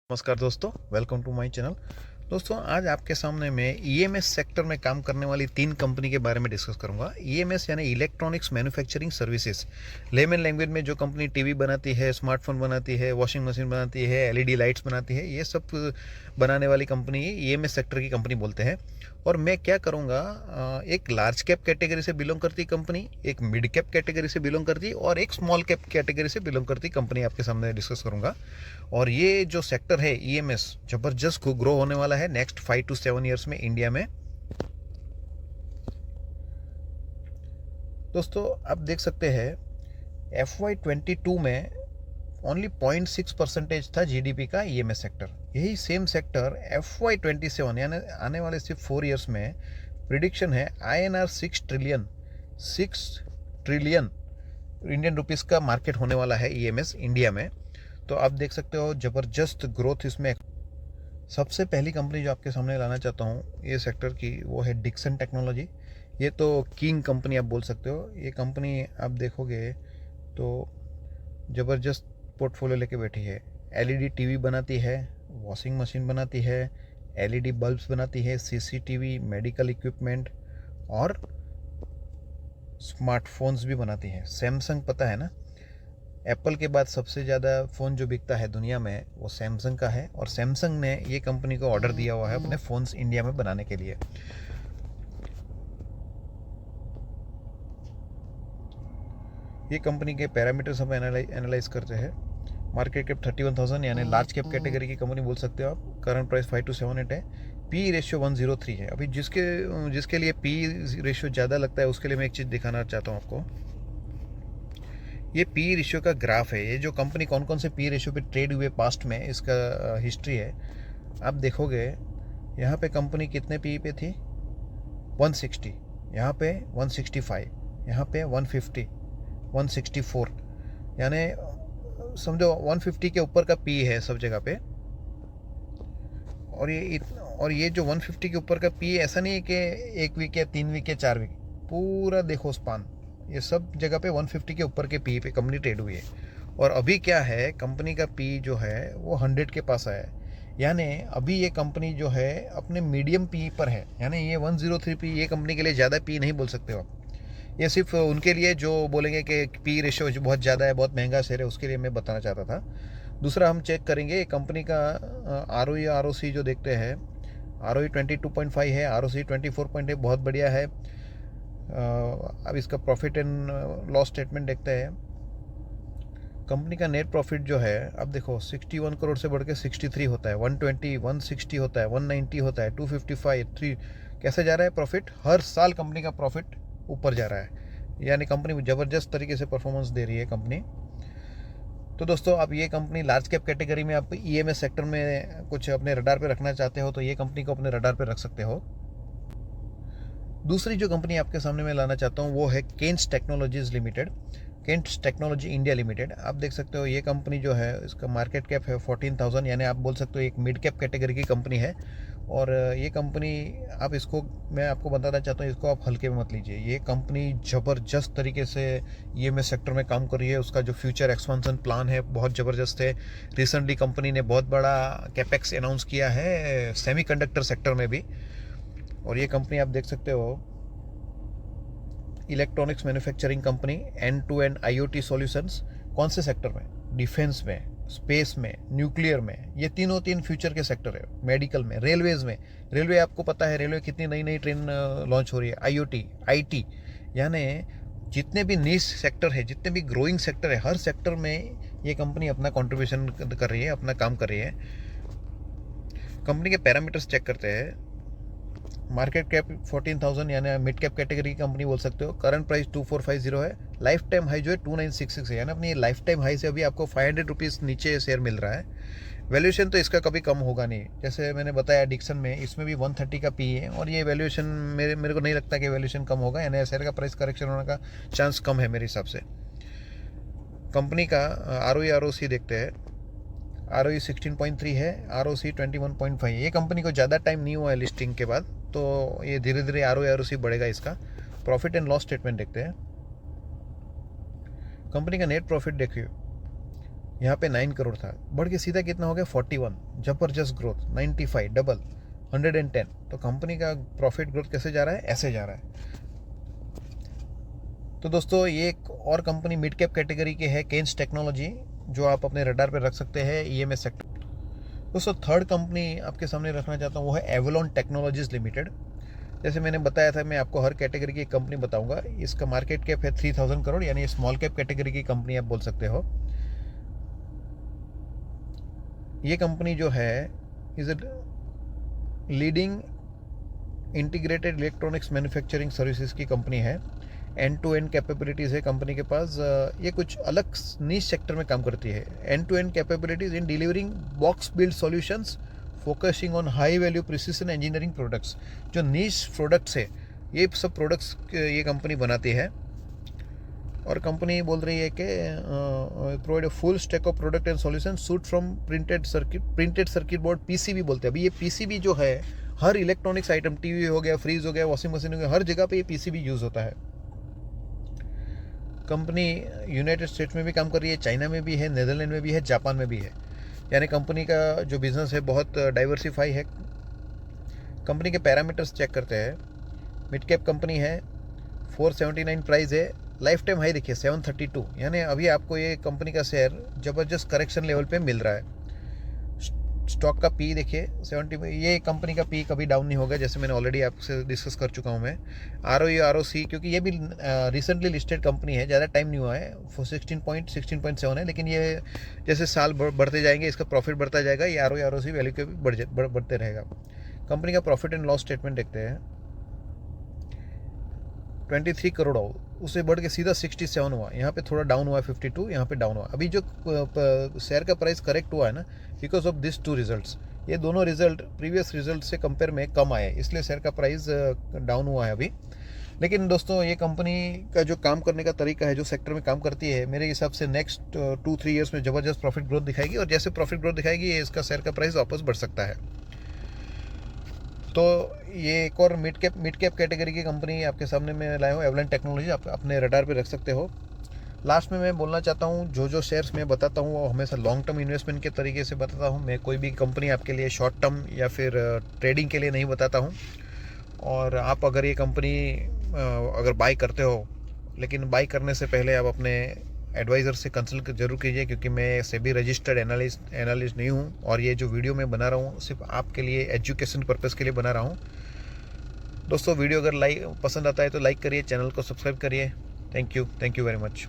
नमस्कार दोस्तों, welcome to my channel. दोस्तों, आज आपके सामने मैं ईएमएस सेक्टर में काम करने वाली 3 कंपनी के बारे में डिस्कस करूंगा। ईएमएस यानी electronics manufacturing services. Layman language में जो कंपनी टीवी बनाती है, स्मार्टफोन बनाती है, वॉशिंग मशीन बनाती है, एलईडी लाइट्स बनाती है, ये सब बनाने वाली कंपनी ईएमएस सेक्टर की कंपनी बोलते हैं। और मैं क्या करूँगा, एक लार्ज कैप कैटेगरी से बिलोंग करती कंपनी, एक मिड कैप कैटेगरी से बिलोंग करती और एक स्मॉल कैप कैटेगरी से बिलोंग करती कंपनी आपके सामने डिस्कस करूँगा। और ये जो सेक्टर है ईएमएस जबरदस्त ग्रो होने वाला है नेक्स्ट 5 to 7 ईयर्स में इंडिया में। दोस्तों, आप देख सकते हैं FY22 में ओनली 0.6% था जीडीपी का ईएमएस सेक्टर। यही सेम सेक्टर FY27 यानी आने वाले सिर्फ 4 ईयर्स में प्रिडिक्शन है INR 6 ट्रिलियन इंडियन रुपीस का मार्केट होने वाला है ईएमएस इंडिया में। तो आप देख सकते हो ज़बरदस्त ग्रोथ इसमें। सबसे पहली कंपनी जो आपके सामने लाना चाहता हूँ ये सेक्टर की, वो है डिक्सन टेक्नोलॉजी। ये तो किंग कंपनी आप बोल सकते हो। ये कंपनी आप देखोगे तो ज़बरदस्त पोर्टफोलियो लेके बैठी है। एलईडी टीवी बनाती है, वॉशिंग मशीन बनाती है, एलईडी बल्ब्स बनाती है, सीसीटीवी, मेडिकल इक्विपमेंट और स्मार्टफोन्स भी बनाती है। सैमसंग पता है ना, एप्पल के बाद सबसे ज़्यादा फ़ोन जो बिकता है दुनिया में वो सैमसंग का है। और सैमसंग ने ये कंपनी को ऑर्डर दिया हुआ है अपने फ़ोन्स इंडिया में बनाने के लिए। ये कंपनी के पैरामीटर्स हम एनालाइज करते हैं। मार्केट कैप 31,000 यानी लार्ज कैप कैटेगरी की कंपनी बोल सकते हो आप। करंट प्राइस 5278 है। पी रेशियो 103 है। अभी जिसके लिए पी रेशियो ज़्यादा लगता है उसके लिए मैं एक चीज़ दिखाना चाहता हूँ आपको। ये पी रेशियो का ग्राफ है। ये जो कंपनी कौन कौन से पी रेशियो पे ट्रेड हुए पास्ट में, इसका हिस्ट्री है। आप देखोगे यहाँ पे कंपनी कितने पी पे थी, 160, यहाँ पे 165, यहाँ पे 150, 164, यानी समझो 150 के ऊपर का पी है सब जगह पे। और ये जो 150 के ऊपर का पी, ऐसा नहीं है कि 1 वीक या 3 वीक या 4 वीक, पूरा देखो स्पान, ये सब जगह पे 150 के ऊपर के पी पे कंपनी ट्रेड हुई है। और अभी क्या है, कंपनी का पी जो है वो 100 के पास आया है। यानी अभी ये कंपनी जो है अपने मीडियम पी पर है। यानी ये 103 पी ये कंपनी के लिए ज़्यादा पी नहीं बोल सकते हो आप। ये सिर्फ उनके लिए जो बोलेंगे कि पी रेशियो जो बहुत ज़्यादा है, बहुत महंगा शेयर है, उसके लिए मैं बताना चाहता था। दूसरा हम चेक करेंगे कंपनी का R O E R O सी जो देखते हैं। आर ओ ई 22.5 है, आर ओ सी 24.8, बहुत बढ़िया है। अब इसका प्रॉफिट एंड लॉस स्टेटमेंट देखते हैं। कंपनी का नेट प्रॉफिट जो है, अब देखो 61 करोड़ से बढ़ के 63 होता है, 120, 160 होता है, 190 होता है, 255, 3, कैसे जा रहा है प्रॉफिट? हर साल कंपनी का प्रॉफिट ऊपर जा रहा है। यानी कंपनी ज़बरदस्त तरीके से परफॉर्मेंस दे रही है कंपनी। तो दोस्तों, आप ये कंपनी लार्ज कैप कैटेगरी में आप ईएमएस सेक्टर में कुछ अपने रडार पे रखना चाहते हो तो ये कंपनी को अपने रडार पे रख सकते हो। दूसरी जो कंपनी आपके सामने मैं लाना चाहता हूँ वो है Kaynes technologies limited, Kaynes technology India limited. आप देख सकते हो ये कंपनी जो है इसका मार्केट कैप है 14,000, यानी आप बोल सकते हो एक मिड कैप कैटेगरी की कंपनी है। और ये कंपनी, आप इसको, मैं आपको बताना चाहता हूँ, इसको आप हल्के में मत लीजिए। ये कंपनी ज़बरदस्त तरीके से ईएमएस सेक्टर में काम कर रही है। उसका जो फ्यूचर एक्सपेंशन प्लान है बहुत ज़बरदस्त है। रिसेंटली कंपनी ने बहुत बड़ा कैपेक्स अनाउंस किया है सेमीकंडक्टर सेक्टर में भी। और ये कंपनी आप देख सकते हो electronics manufacturing company, end to end IoT solutions. कौन से सेक्टर में? डिफेंस में, स्पेस में, न्यूक्लियर में। ये तीन फ्यूचर के सेक्टर है। मेडिकल में, रेलवेज में। रेलवे आपको पता है रेलवे कितनी नई नई ट्रेन लॉन्च हो रही है। आईओटी, आईटी, यानी जितने भी नीश सेक्टर है, जितने भी ग्रोइंग सेक्टर है, हर सेक्टर में ये कंपनी अपना कंट्रीब्यूशन कर रही है, अपना काम कर रही है। कंपनी के पैरामीटर्स चेक करते हैं। मार्केट कैप 14,000 यानी मिड कैप कैटेगरी की कंपनी बोल सकते हो। करंट प्राइस 2450 है। लाइफ टाइम हाई जो है 2966 है, यानी अपनी लाइफ टाइम हाई से अभी आपको 500 रुपीज़ नीचे शेयर मिल रहा है। वैल्यूएशन तो इसका कभी कम होगा नहीं। जैसे मैंने बताया डिक्सन में, इसमें भी 130 का पी है। और ये वैल्यूएशन मेरे को नहीं लगता कि वैल्यूएशन कम होगा, यानी शेयर का प्राइस करेक्शन होने का चांस कम है मेरे हिसाब से। कंपनी का R O E R O सी देखते हैं। आर ओ ई 16.3 है, आर ओ सी 21.5 है। ये कंपनी को ज़्यादा टाइम नहीं हुआ है लिस्टिंग के बाद, तो ये धीरे धीरे आर ओ सी बढ़ेगा इसका। प्रॉफिट एंड लॉस स्टेटमेंट देखते हैं। कंपनी का नेट प्रॉफिट देखिए, यहाँ पे 9 करोड़ था, बढ़ के सीधा कितना हो गया 41। ज़बरदस्त ग्रोथ, 95 डबल, 110। तो कंपनी का प्रॉफिट ग्रोथ कैसे जा रहा है? ऐसे जा रहा है। तो दोस्तों ये एक और कंपनी मिड कैप कैटेगरी के है, केन्स टेक्नोलॉजी, जो आप अपने रडार पर रख सकते हैं ईएमएस सेक्टर। दोस्तों थर्ड कंपनी आपके सामने रखना चाहता हूँ वो है एवलॉन टेक्नोलॉजीज लिमिटेड। जैसे मैंने बताया था, मैं आपको हर कैटेगरी की कंपनी बताऊंगा। इसका मार्केट कैप है 3000 करोड़, यानी स्मॉल कैप कैटेगरी की कंपनी आप बोल सकते हो। ये कंपनी जो है is leading integrated electronics manufacturing services की कंपनी है। एंड टू एंड कैपेबिलिटीज़ है कंपनी के पास। ये कुछ अलग नीश सेक्टर में काम करती है। End to end capabilities in delivering box build solutions, focusing on high value precision engineering products. जो नीश प्रोडक्ट्स है, ये सब प्रोडक्ट्स ये कंपनी बनाती है। और कंपनी बोल रही है कि provide a full stack of product and solution suit from printed circuit board, PCB बोलते हैं। अभी ये पीसीबी जो है हर इलेक्ट्रॉनिक्स आइटम, टीवी हो गया, फ्रीज हो गया, वॉशिंग मशीन हो गया, हर जगह पे ये पीसीबी यूज़ होता है। कंपनी यूनाइटेड स्टेट्स में भी काम कर रही है, चाइना में भी है, नीदरलैंड में भी है, जापान में भी है। यानी कंपनी का जो बिज़नेस है बहुत डाइवर्सिफाई है। कंपनी के पैरामीटर्स चेक करते हैं। मिड कैप कंपनी है, 479 प्राइस है, लाइफ टाइम हाई देखिए 732। यानी अभी आपको ये कंपनी का शेयर ज़बरदस्त करेक्शन लेवल पे मिल रहा है। स्टॉक का पी देखिए 70। ये कंपनी का पी कभी डाउन नहीं होगा, जैसे मैंने ऑलरेडी आपसे डिस्कस कर चुका हूँ मैं। ROE क्योंकि ये भी रिसेंटली लिस्टेड कंपनी है, ज़्यादा टाइम नहीं हुआ है, 16.7 है, लेकिन ये जैसे साल बढ़ते जाएंगे इसका प्रॉफिट बढ़ता जाएगा, ये ROE वैल्यू के भी बढ़ते रहेगा। कंपनी का प्रॉफिट एंड लॉस स्टेटमेंट देखते हैं। 23 करोड़ हो, उससे बढ़ के सीधा 67 हुआ। यहाँ पे थोड़ा डाउन हुआ, 52, यहाँ पे डाउन हुआ। अभी जो शेयर का प्राइस करेक्ट हुआ है ना, because of this two results, ये दोनों रिजल्ट प्रीवियस रिजल्ट से कंपेयर में कम आए, इसलिए शेयर का प्राइस डाउन हुआ है अभी। लेकिन दोस्तों ये कंपनी का जो काम करने का तरीका है, जो सेक्टर में काम करती है, मेरे हिसाब से नेक्स्ट 2-3 ईयर्स में ज़बरदस्त प्रॉफिट ग्रोथ दिखाएगी। और जैसे प्रॉफिट ग्रोथ दिखाएगी, इसका शेयर का प्राइस वापस बढ़ सकता है। तो ये एक और मिड कैप कैटेगरी की कंपनी आपके सामने मैं लाया हूँ, एवलॉन टेक्नोलॉजी, आप अपने रडार पे रख सकते हो। लास्ट में मैं बोलना चाहता हूँ, जो शेयर्स मैं बताता हूँ वो हमेशा लॉन्ग टर्म इन्वेस्टमेंट के तरीके से बताता हूँ। मैं कोई भी कंपनी आपके लिए शॉर्ट टर्म या फिर ट्रेडिंग के लिए नहीं बताता हूँ। और आप अगर ये कंपनी अगर बाई करते हो, लेकिन बाई करने से पहले आप अपने एडवाइज़र से कंसल्ट जरूर कीजिए, क्योंकि मैं सेबी रजिस्टर्ड एनालिस्ट नहीं हूँ। और ये जो वीडियो मैं बना रहा हूँ सिर्फ आपके लिए एजुकेशन पर्पज़ के लिए बना रहा हूँ। दोस्तों वीडियो अगर पसंद आता है तो लाइक करिए, चैनल को सब्सक्राइब करिए। Thank you very much.